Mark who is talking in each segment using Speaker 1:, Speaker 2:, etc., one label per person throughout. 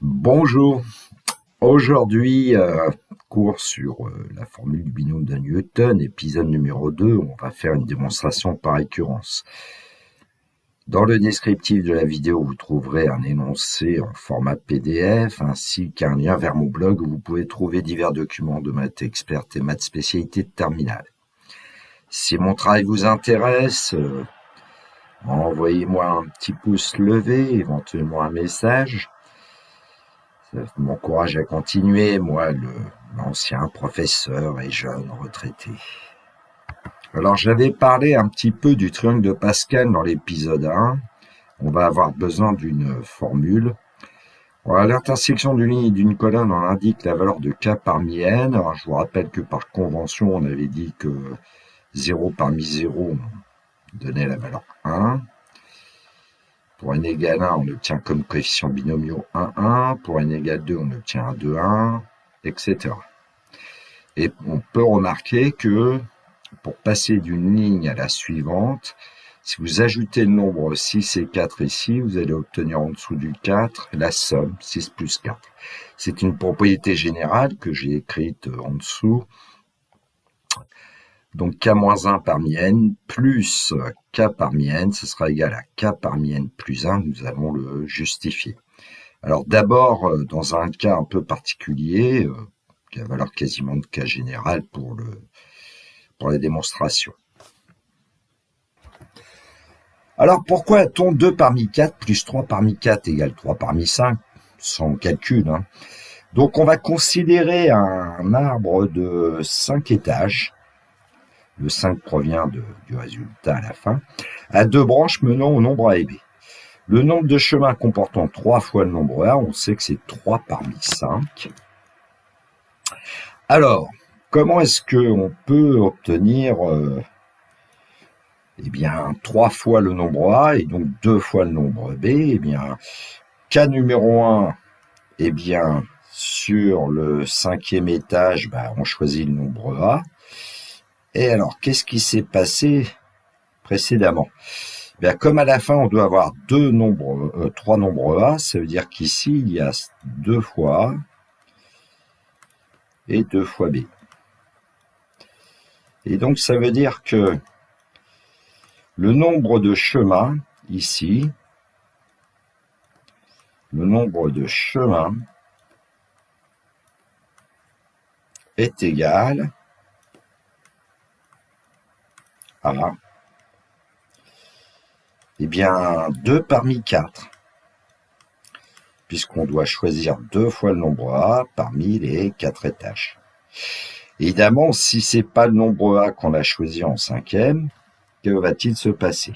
Speaker 1: Bonjour. Aujourd'hui, cours sur la formule du binôme de Newton, épisode numéro 2. On va faire une démonstration par récurrence. Dans le descriptif de la vidéo, vous trouverez un énoncé en format PDF ainsi qu'un lien vers mon blog où vous pouvez trouver divers documents de maths experte et maths spécialité de terminale. Si mon travail vous intéresse, envoyez-moi un petit pouce levé, éventuellement un message. Ça m'encourage à continuer, moi, l'ancien professeur et jeune retraité. Alors, j'avais parlé un petit peu du triangle de Pascal dans l'épisode 1. On va avoir besoin d'une formule. À l'intersection d'une ligne et d'une colonne, on indique la valeur de k parmi n. Alors, je vous rappelle que par convention, on avait dit que 0 parmi 0 donnait la valeur 1. Pour n égale 1, on obtient comme coefficient binomiaux 1, 1. Pour n égale 2, on obtient un 2, 1, etc. Et on peut remarquer que pour passer d'une ligne à la suivante, si vous ajoutez le nombre 6 et 4 ici, vous allez obtenir en dessous du 4 la somme 6 plus 4. C'est une propriété générale que j'ai écrite en dessous. Donc k-1 parmi n plus k parmi n, ce sera égal à k parmi n plus 1, nous allons le justifier. Alors d'abord, dans un cas un peu particulier, qui a valeur quasiment de cas général pour la démonstration. Alors pourquoi a-t-on 2 parmi 4 plus 3 parmi 4 égale 3 parmi 5 sans calcul, hein. Donc on va considérer un arbre de 5 étages. Le 5 provient du résultat à la fin, à 2 branches menant au nombre A et B. Le nombre de chemins comportant 3 fois le nombre A, on sait que c'est 3 parmi 5. Alors, comment est-ce qu'on peut obtenir 3 fois le nombre A et donc 2 fois le nombre B? K numéro 1, sur le 5e étage, on choisit le nombre A. Et alors, qu'est-ce qui s'est passé précédemment? Comme à la fin, on doit avoir 3 nombres A, ça veut dire qu'ici, il y a 2 fois A et 2 fois B. Et donc, ça veut dire que le nombre de chemins, ici, le nombre de chemins est égal à 2 parmi 4, puisqu'on doit choisir 2 fois le nombre A parmi les 4 étages. Évidemment, si ce n'est pas le nombre A qu'on a choisi en 5e, que va-t-il se passer?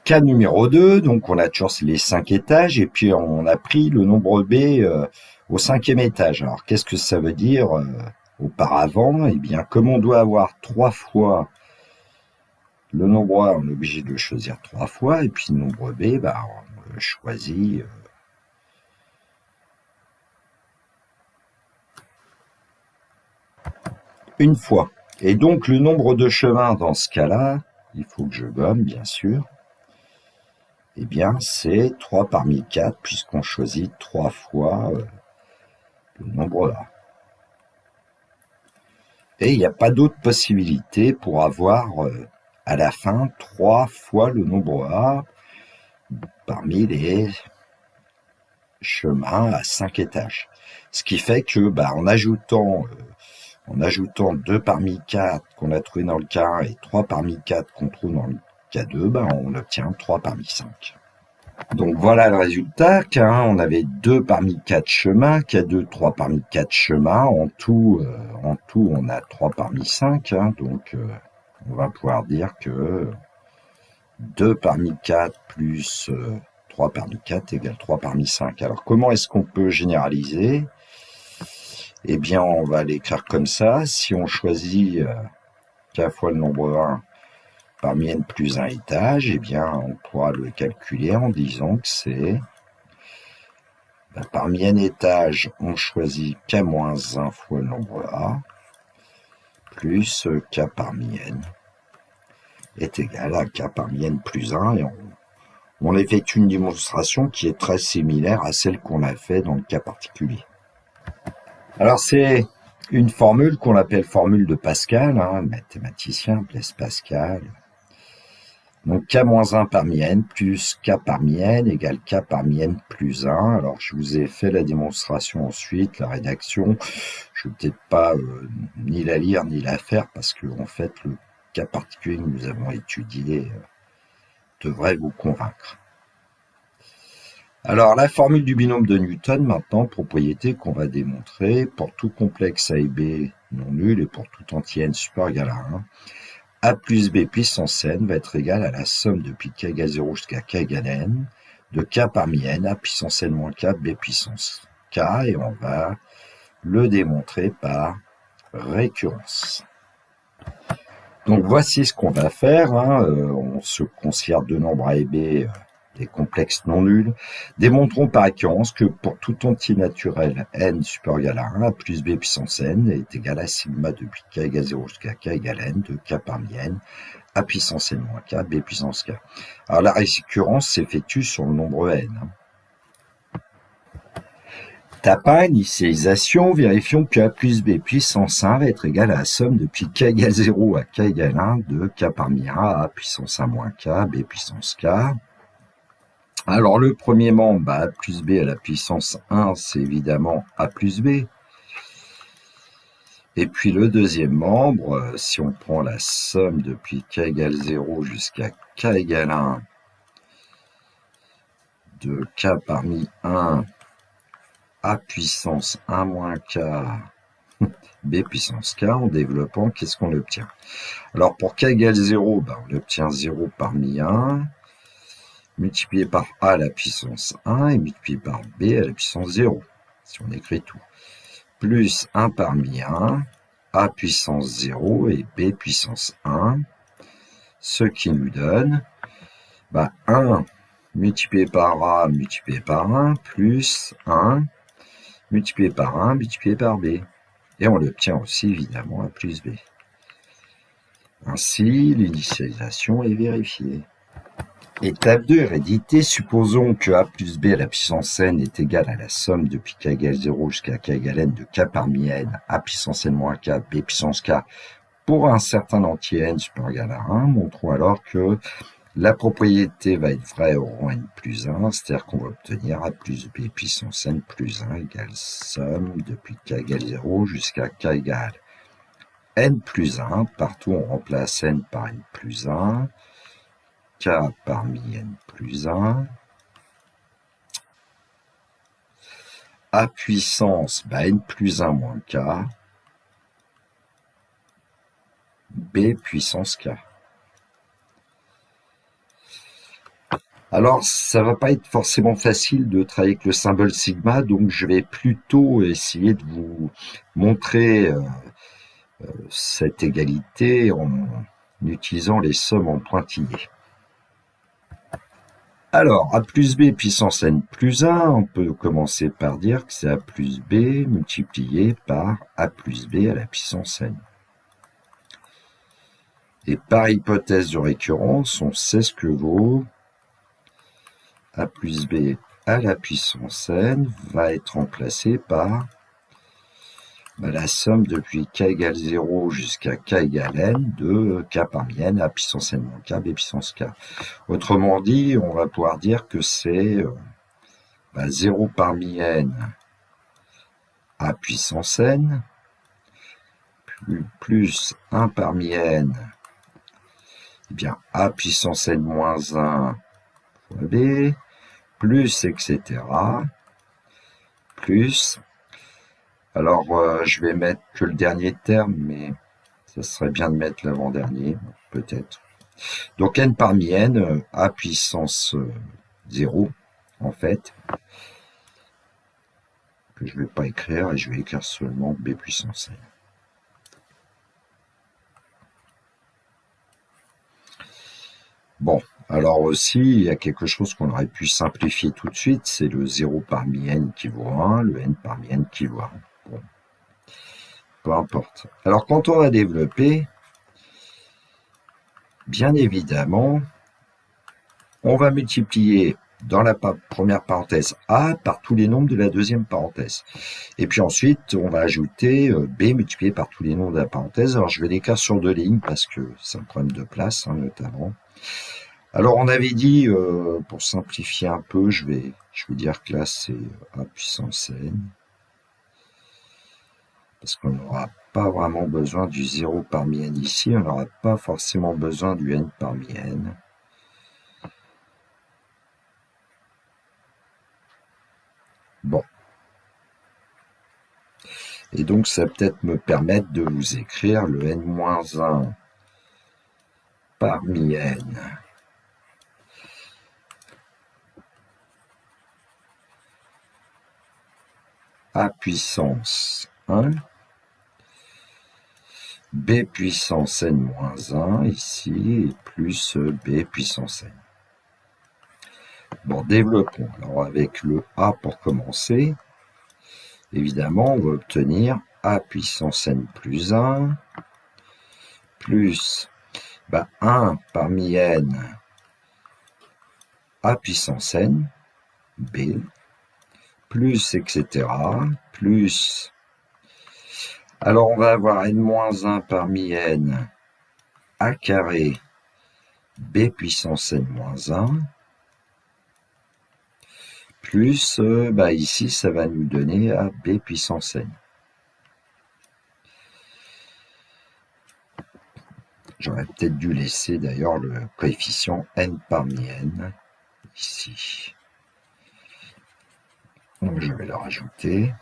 Speaker 1: Cas numéro 2, donc on a toujours les 5 étages, et puis on a pris le nombre B au 5e étage. Alors, qu'est-ce que ça veut dire auparavant? Comme on doit avoir 3 fois le nombre A, on est obligé de le choisir 3 fois, et puis le nombre B, on le choisit une fois. Et donc, le nombre de chemins dans ce cas-là, il faut que je gomme, bien sûr, c'est 3 parmi 4, puisqu'on choisit 3 fois le nombre A. Et il n'y a pas d'autre possibilité pour avoir à la fin 3 fois le nombre A parmi les chemins à 5 étages. Ce qui fait que en ajoutant 2 parmi 4 qu'on a trouvé dans le cas 1 et 3 parmi 4 qu'on trouve dans le cas 2, on obtient 3 parmi 5. Donc voilà le résultat. K1, on avait 2 parmi 4 chemins. K2, 3 parmi 4 chemins. En tout, on a 3 parmi 5. Donc on va pouvoir dire que 2 parmi 4 plus 3 parmi 4 égale 3 parmi 5. Alors comment est-ce qu'on peut généraliser? On va l'écrire comme ça. Si on choisit k fois le nombre 1 parmi n plus 1 étage, on pourra le calculer en disant que c'est parmi n étages, on choisit k-1 fois le nombre A plus k parmi n est égal à k parmi n plus 1 et on effectue une démonstration qui est très similaire à celle qu'on a fait dans le cas particulier. Alors c'est une formule qu'on appelle formule de Pascal, hein, mathématicien, Blaise Pascal. Donc k-1 parmi n plus k parmi n égale k parmi n plus 1. Alors je vous ai fait la démonstration ensuite, la rédaction. Je ne vais peut-être pas ni la lire ni la faire parce que en fait le cas particulier que nous avons étudié devrait vous convaincre. Alors la formule du binôme de Newton maintenant, propriété qu'on va démontrer pour tout complexe A et B non nul et pour tout entier n supérieur égal à 1. A plus B puissance n va être égal à la somme depuis k égale 0 jusqu'à k égale n de k parmi n, A puissance n moins k, B puissance k, et on va le démontrer par récurrence. Donc voici ce qu'on va faire, hein. On se considère deux nombres A et B, des complexes non nuls. Démontrons par récurrence que pour tout entier naturel n supérieur égal à 1, A plus B puissance n est égal à sigma depuis k égale 0 jusqu'à k égale n de k parmi n, A puissance n moins k, B puissance k. Alors la récurrence s'effectue sur le nombre n. Tapant initialisation, vérifions que A plus B puissance 1 va être égal à la somme depuis k égale 0 à k égale 1 de k parmi 1, A puissance 1 moins k, B puissance k. Alors le premier membre, A plus B à la puissance 1, c'est évidemment A plus B. Et puis le deuxième membre, si on prend la somme depuis k égale 0 jusqu'à k égale 1 de k parmi 1, A puissance 1 moins k, B puissance k, en développant, qu'est-ce qu'on obtient? Alors pour k égale 0, on obtient 0 parmi 1, multiplié par A à la puissance 1 et multiplié par B à la puissance 0, si on écrit tout, plus 1 parmi 1, A puissance 0 et B puissance 1, ce qui nous donne 1 multiplié par A multiplié par 1, plus 1 multiplié par 1 multiplié par B. Et on l'obtient aussi évidemment A plus B. Ainsi, l'initialisation est vérifiée. Étape 2, hérédité. Supposons que A plus B à la puissance n est égal à la somme depuis k égale 0 jusqu'à k égale n de k parmi n, A puissance n moins k, B puissance k, pour un certain entier n supérieur égal à 1. Montrons alors que la propriété va être vraie au rang n plus 1, c'est-à-dire qu'on va obtenir A plus B puissance n plus 1 égale somme depuis k égale 0 jusqu'à k égale n plus 1. Partout, on remplace n par n plus 1. K parmi n plus 1. A puissance, n plus 1 moins k. B puissance k. Alors, ça va pas être forcément facile de travailler avec le symbole sigma, donc je vais plutôt essayer de vous montrer cette égalité en utilisant les sommes en pointillés. Alors, A plus B puissance n plus 1, on peut commencer par dire que c'est A plus B multiplié par A plus B à la puissance n. Et par hypothèse de récurrence, on sait ce que vaut A plus B à la puissance n va être remplacé par la somme depuis k égale 0 jusqu'à k égale n de k parmi n, A puissance n moins k, B puissance k. Autrement dit, on va pouvoir dire que c'est 0 parmi n, A puissance n, plus 1 parmi n, A puissance n moins 1 fois B, plus, etc., plus, alors je vais mettre que le dernier terme, mais ça serait bien de mettre l'avant-dernier, peut-être. Donc n parmi n, A puissance 0, en fait, que je ne vais pas écrire, et je vais écrire seulement B puissance n. Bon, alors aussi, il y a quelque chose qu'on aurait pu simplifier tout de suite, c'est le 0 parmi n qui vaut 1, le n parmi n qui vaut 1. Bon, peu importe. Alors, quand on va développer, bien évidemment, on va multiplier dans la première parenthèse A par tous les nombres de la deuxième parenthèse. Et puis ensuite, on va ajouter B multiplié par tous les nombres de la parenthèse. Alors, je vais l'écrire sur 2 lignes parce que c'est un problème de place, hein, notamment. Alors, on avait dit, pour simplifier un peu, je vais dire que là, c'est A puissance n. Parce qu'on n'aura pas vraiment besoin du 0 parmi n ici. On n'aura pas forcément besoin du n parmi n. Bon. Et donc, ça va peut-être me permettre de vous écrire le n-1 parmi n a puissance 1, b puissance n-1 ici, et plus b puissance n. Bon, développons. Alors, avec le a pour commencer, évidemment, on va obtenir a puissance n plus 1, plus 1 parmi n a puissance n, b, plus, etc., plus... Alors, on va avoir n-1 parmi n a carré b puissance n-1, plus, ici, ça va nous donner à b puissance n. J'aurais peut-être dû laisser d'ailleurs le coefficient n parmi n ici. Donc, je vais le rajouter.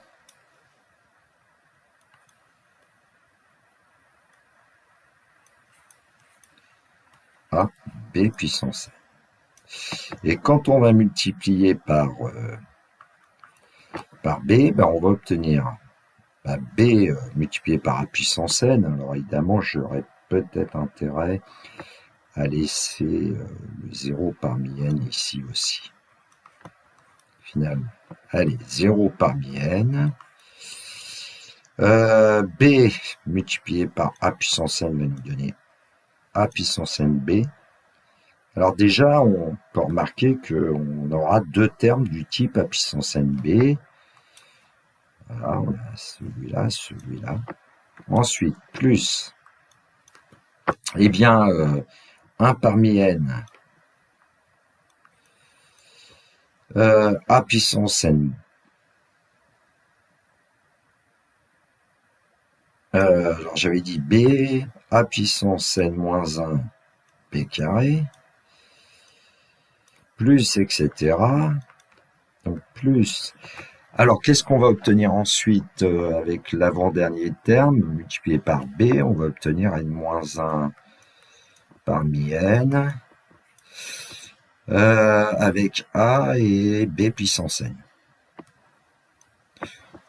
Speaker 1: À b puissance n. Et quand on va multiplier par b, on va obtenir b multiplié par a puissance n. Alors évidemment, j'aurais peut-être intérêt à laisser le 0 parmi n ici aussi. Finalement, allez, 0 parmi n. B multiplié par a puissance n va nous donner a puissance nb. Alors déjà, on peut remarquer qu'on aura deux termes du type a puissance nb. Voilà, on a celui-là, celui-là. Ensuite, plus, 1 parmi n, a puissance n. Alors j'avais dit b, a puissance n moins 1, b carré, plus, etc. Donc plus. Alors qu'est-ce qu'on va obtenir ensuite avec l'avant-dernier terme, multiplié par b, on va obtenir n-1 parmi n, avec a et b puissance n.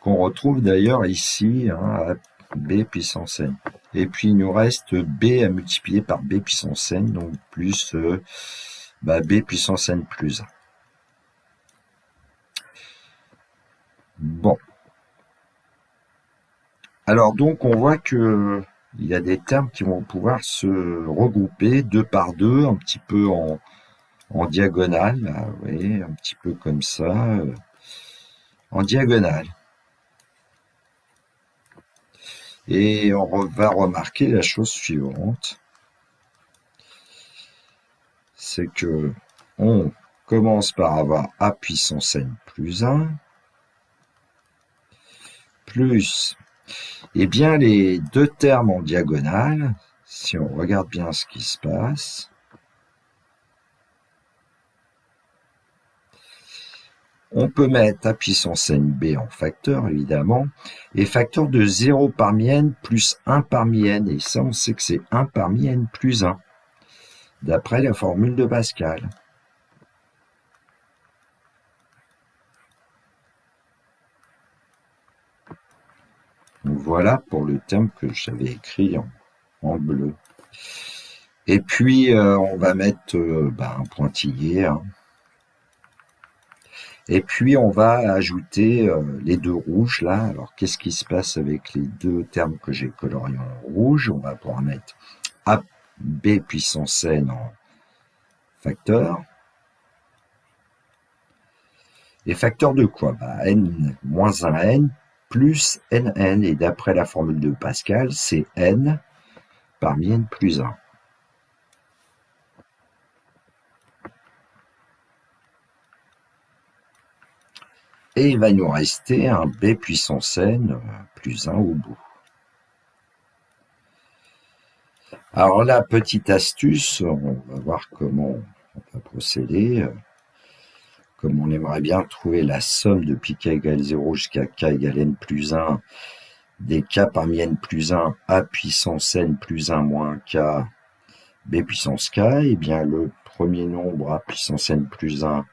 Speaker 1: Qu'on retrouve d'ailleurs ici, à b puissance n. Et puis il nous reste b à multiplier par b puissance n, donc plus b puissance n plus 1. Bon. Alors donc on voit que il y a des termes qui vont pouvoir se regrouper 2 par 2, un petit peu en diagonale, là, vous voyez, un petit peu comme ça, en diagonale. Et on va remarquer la chose suivante, c'est que on commence par avoir a puissance n plus 1, plus, les deux termes en diagonale, si on regarde bien ce qui se passe, on peut mettre a puissance nb en facteur, évidemment, et facteur de 0 parmi n plus 1 parmi n, et ça, on sait que c'est 1 parmi n plus 1, d'après la formule de Pascal. Donc voilà pour le terme que j'avais écrit en bleu. Et puis, on va mettre un pointillé, Et puis, on va ajouter les deux rouges, là. Alors, qu'est-ce qui se passe avec les deux termes que j'ai coloriés en rouge? On va pouvoir mettre AB puissance n en facteur. Et facteur de quoi? N moins 1n plus nn. Et d'après la formule de Pascal, c'est n parmi n plus 1. Et il va nous rester un b puissance n plus 1 au bout. Alors là, petite astuce, on va voir comment on va procéder. Comme on aimerait bien trouver la somme depuis k égale 0 jusqu'à k égale n plus 1 des k parmi n plus 1 a puissance n plus 1 moins k b puissance k, et bien le premier nombre a puissance n plus 1,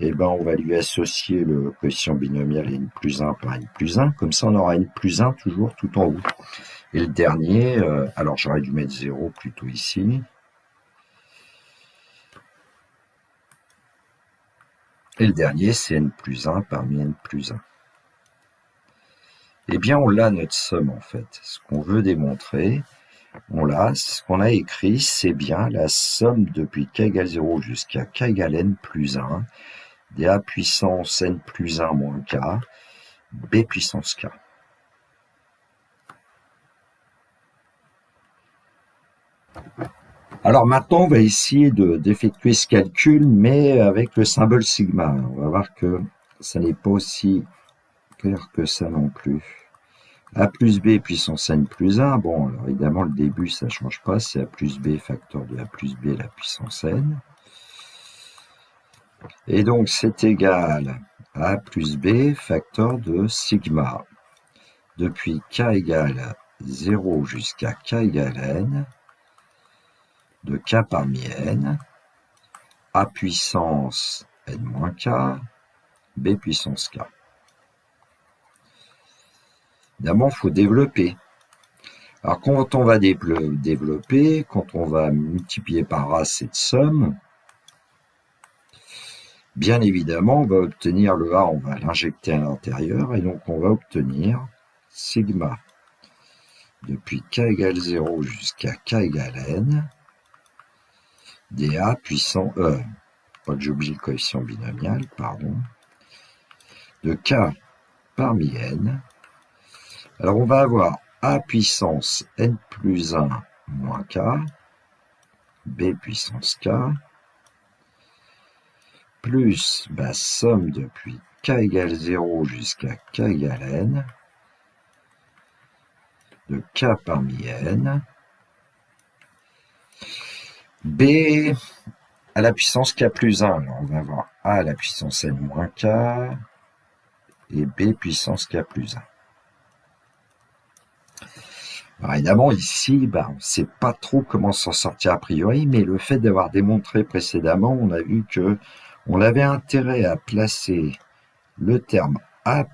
Speaker 1: et ben on va lui associer le quotient binomial n plus 1 par n plus 1, comme ça on aura n plus 1 toujours tout en haut. Et le dernier, alors j'aurais dû mettre 0 plutôt ici. Et le dernier, c'est n plus 1 parmi n plus 1. Eh bien, on l'a notre somme en fait. Ce qu'on veut démontrer, on l'a. Ce qu'on a écrit, c'est bien la somme depuis k égale 0 jusqu'à k égale n plus 1 des a puissance n plus 1 moins k, b puissance k. Alors maintenant, on va essayer d'effectuer ce calcul, mais avec le symbole sigma. On va voir que ça n'est pas aussi clair que ça non plus. A plus b puissance n plus 1, bon, alors évidemment, le début, ça ne change pas, c'est a plus b facteur de a plus b la puissance n. Et donc, c'est égal à a plus b facteur de sigma, depuis k égale 0 jusqu'à k égale n, de k parmi n, a puissance n moins k, b puissance k. Évidemment, il faut développer. Alors, quand on va développer, quand on va multiplier par A cette somme, bien évidemment, on va obtenir le A, on va l'injecter à l'intérieur, et donc on va obtenir sigma depuis k égale 0 jusqu'à k égale n, des A puissant pas que j'oublie le coefficient binomial, pardon, de k parmi n. Alors on va avoir a puissance n plus 1 moins k, b puissance k, plus somme depuis k égale 0 jusqu'à k égale n, de k parmi n, b à la puissance k plus 1. Alors on va avoir a à la puissance n moins k et b puissance k plus 1. Alors évidemment, ici, on ne sait pas trop comment s'en sortir a priori, mais le fait d'avoir démontré précédemment, on a vu que on avait intérêt à placer le terme a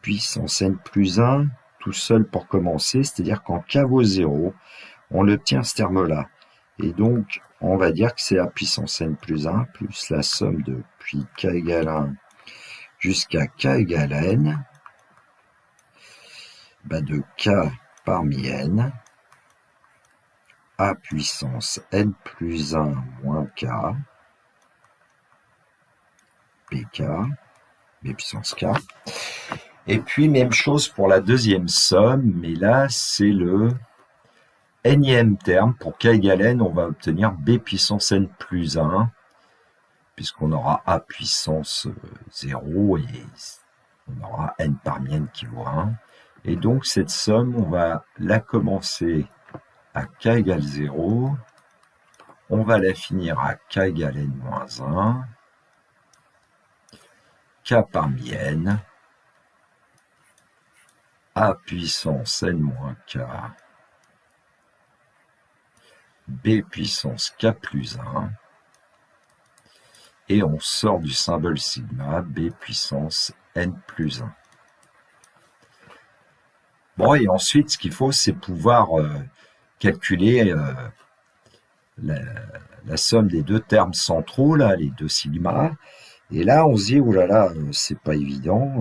Speaker 1: puissance n plus 1 tout seul pour commencer, c'est-à-dire qu'en k vaut 0, on obtient ce terme-là. Et donc, on va dire que c'est a puissance n plus 1 plus la somme depuis k égale 1 jusqu'à k égale n, de k parmi n, a puissance n plus 1 moins k, pk, b puissance k. Et puis, même chose pour la deuxième somme, mais là, c'est le nème terme. Pour k égale n, on va obtenir b puissance n plus 1, puisqu'on aura a puissance 0 et on aura n parmi n qui vaut 1. Et donc, cette somme, on va la commencer à k égale 0, on va la finir à k égale n moins 1, k parmi n, a puissance n moins k, b puissance k plus 1, et on sort du symbole sigma, b puissance n plus 1. Bon, et ensuite, ce qu'il faut, c'est pouvoir calculer la somme des deux termes centraux, là, les deux sigma. Et là, on se dit, oulala, c'est pas évident,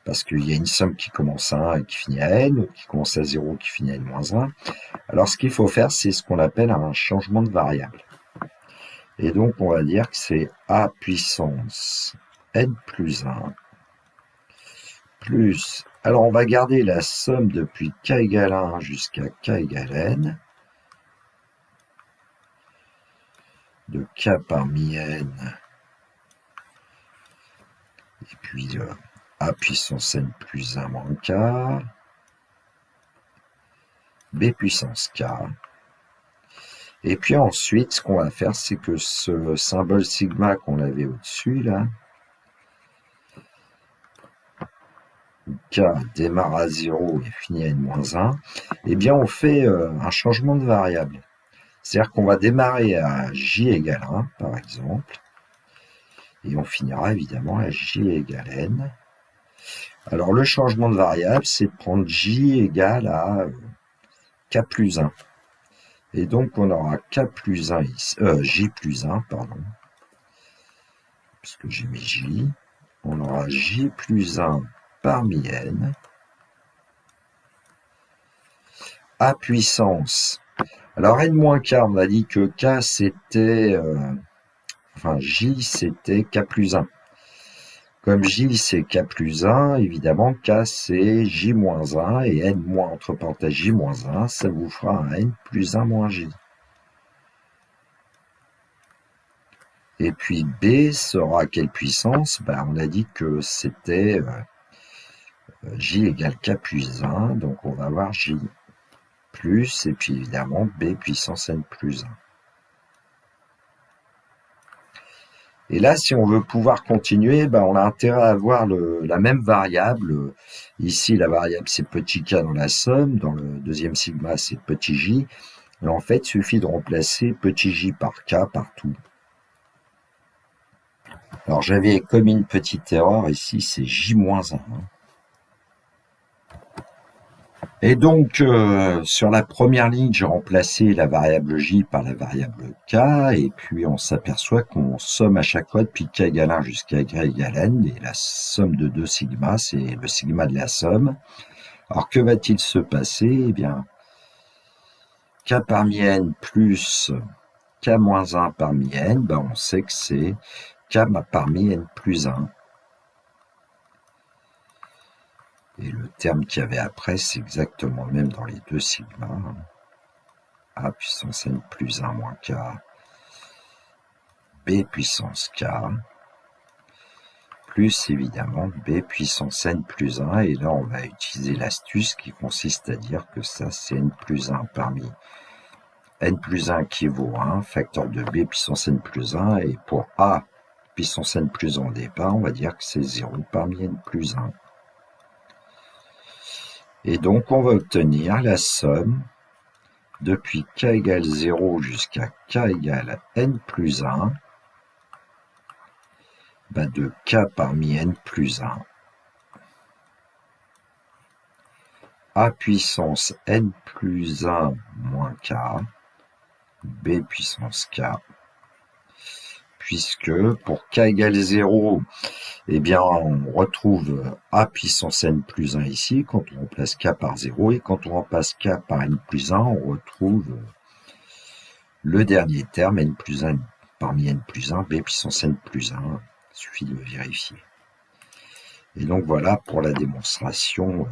Speaker 1: parce qu'il y a une somme qui commence à 1 et qui finit à n, qui commence à 0 qui finit à n moins 1. Alors, ce qu'il faut faire, c'est ce qu'on appelle un changement de variable. Et donc, on va dire que c'est a puissance n plus 1 plus... Alors, on va garder la somme depuis k égale 1 jusqu'à k égale n de k parmi n et puis a puissance n plus 1 moins k, b puissance k. Et puis ensuite, ce qu'on va faire, c'est que ce symbole sigma qu'on avait au-dessus, là, k démarre à 0 et finit à n-1, eh bien on fait un changement de variable. C'est-à-dire qu'on va démarrer à j égale 1, par exemple, et on finira évidemment à j égale n. Alors le changement de variable, c'est de prendre j égale à k plus 1. Et donc on aura k plus 1 ici, j plus 1, pardon, puisque j'ai mis j, on aura j plus 1 parmi n, a puissance. Alors n-k, on a dit que k c'était, enfin j c'était k plus 1. Comme j c'est k plus 1, évidemment k c'est j moins 1 et n moins entre parenthèses j moins 1, ça vous fera un n plus 1 moins j. Et puis b sera quelle puissance? On a dit que c'était j égale k plus 1, donc on va avoir j plus, et puis évidemment b puissance n plus 1. Et là, si on veut pouvoir continuer, on a intérêt à avoir la même variable. Ici, la variable, c'est petit k dans la somme. Dans le deuxième sigma, c'est petit j. Et en fait, il suffit de remplacer petit j par k partout. Alors, j'avais commis une petite erreur. Ici, c'est j-1. Et donc, sur la première ligne, j'ai remplacé la variable j par la variable k, et puis on s'aperçoit qu'on somme à chaque fois depuis k égale 1 jusqu'à k égale n, et la somme de deux sigma, c'est le sigma de la somme. Alors, que va-t-il se passer? Eh bien, k parmi n plus k moins 1 parmi n, on sait que c'est k parmi n plus 1. Et le terme qu'il y avait après, c'est exactement le même dans les deux sigma. A puissance n plus 1 moins k, b puissance k, plus évidemment b puissance n plus 1. Et là, on va utiliser l'astuce qui consiste à dire que ça, c'est n plus 1 parmi n plus 1 qui vaut 1, facteur de b puissance n plus 1. Et pour a puissance n plus 1 au départ, on va dire que c'est 0 parmi n plus 1. Et donc, on va obtenir la somme depuis k égale 0 jusqu'à k égale n plus 1 de k parmi n plus 1 a puissance n plus 1 moins k, b puissance k, puisque pour k égale 0, eh bien, on retrouve a puissance n plus 1 ici, quand on remplace k par 0, et quand on remplace k par n plus 1, on retrouve le dernier terme, n plus 1 parmi n plus 1, b puissance n plus 1, il suffit de vérifier. Et donc voilà pour la démonstration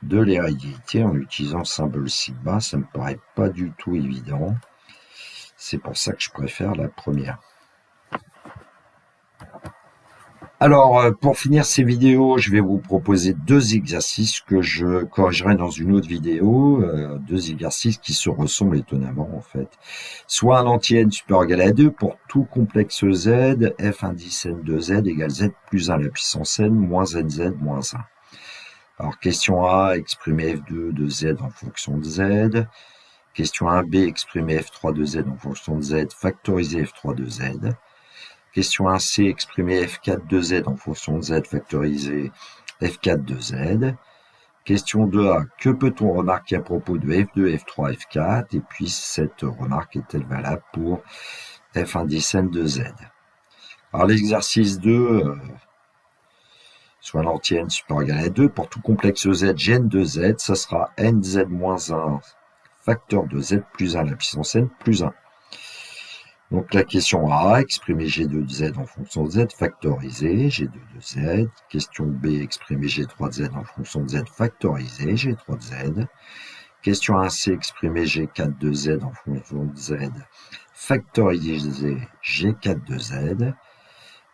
Speaker 1: de l'hérédité en utilisant le symbole sigma. Ça me paraît pas du tout évident. C'est pour ça que je préfère la première. Alors, pour finir ces vidéos, je vais vous proposer deux exercices que je corrigerai dans une autre vidéo. Deux exercices qui se ressemblent étonnamment, en fait. Soit un anti-n supérieur égal à 2 pour tout complexe z, f indice n de z égale z plus 1 à la puissance n moins nz moins 1. Alors, question A, exprimer f2 de z en fonction de z. Question 1b, exprimer f3 de z en fonction de z, factoriser f3 de z. Question 1c, exprimer f4 de z en fonction de z, factoriser f4 de z. Question 2a, que peut-on remarquer à propos de f2, f3, f4? Et puis, cette remarque est-elle valable pour f indice n de z? Alors, l'exercice 2, soit l'anti-n supérieur égal à 2, pour tout complexe z, gn de z, ça sera nz moins 1, facteur de z plus 1 à la puissance n plus 1. Donc la question A, exprimer G de Z en fonction de Z factorisé, G2 de Z. Question B, exprimer G3 de Z en fonction de Z factorisé, G3 de Z. Question 1C, exprimer G4 de Z en fonction de Z factorisé, G4 de Z.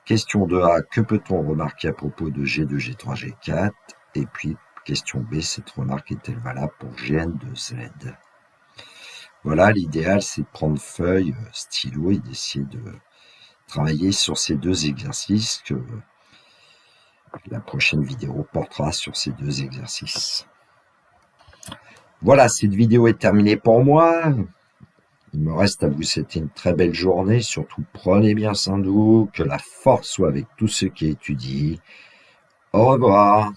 Speaker 1: Question 2A, que peut-on remarquer à propos de G2, G3, G4? Et puis, question B, cette remarque est-elle valable pour Gn de Z? Voilà, l'idéal, c'est de prendre feuille, stylo et d'essayer de travailler sur ces deux exercices que la prochaine vidéo portera sur ces deux exercices. Voilà, cette vidéo est terminée pour moi. Il me reste à vous souhaiter une très belle journée. Surtout, prenez bien soin de vous. Que la force soit avec tous ceux qui étudient. Au revoir.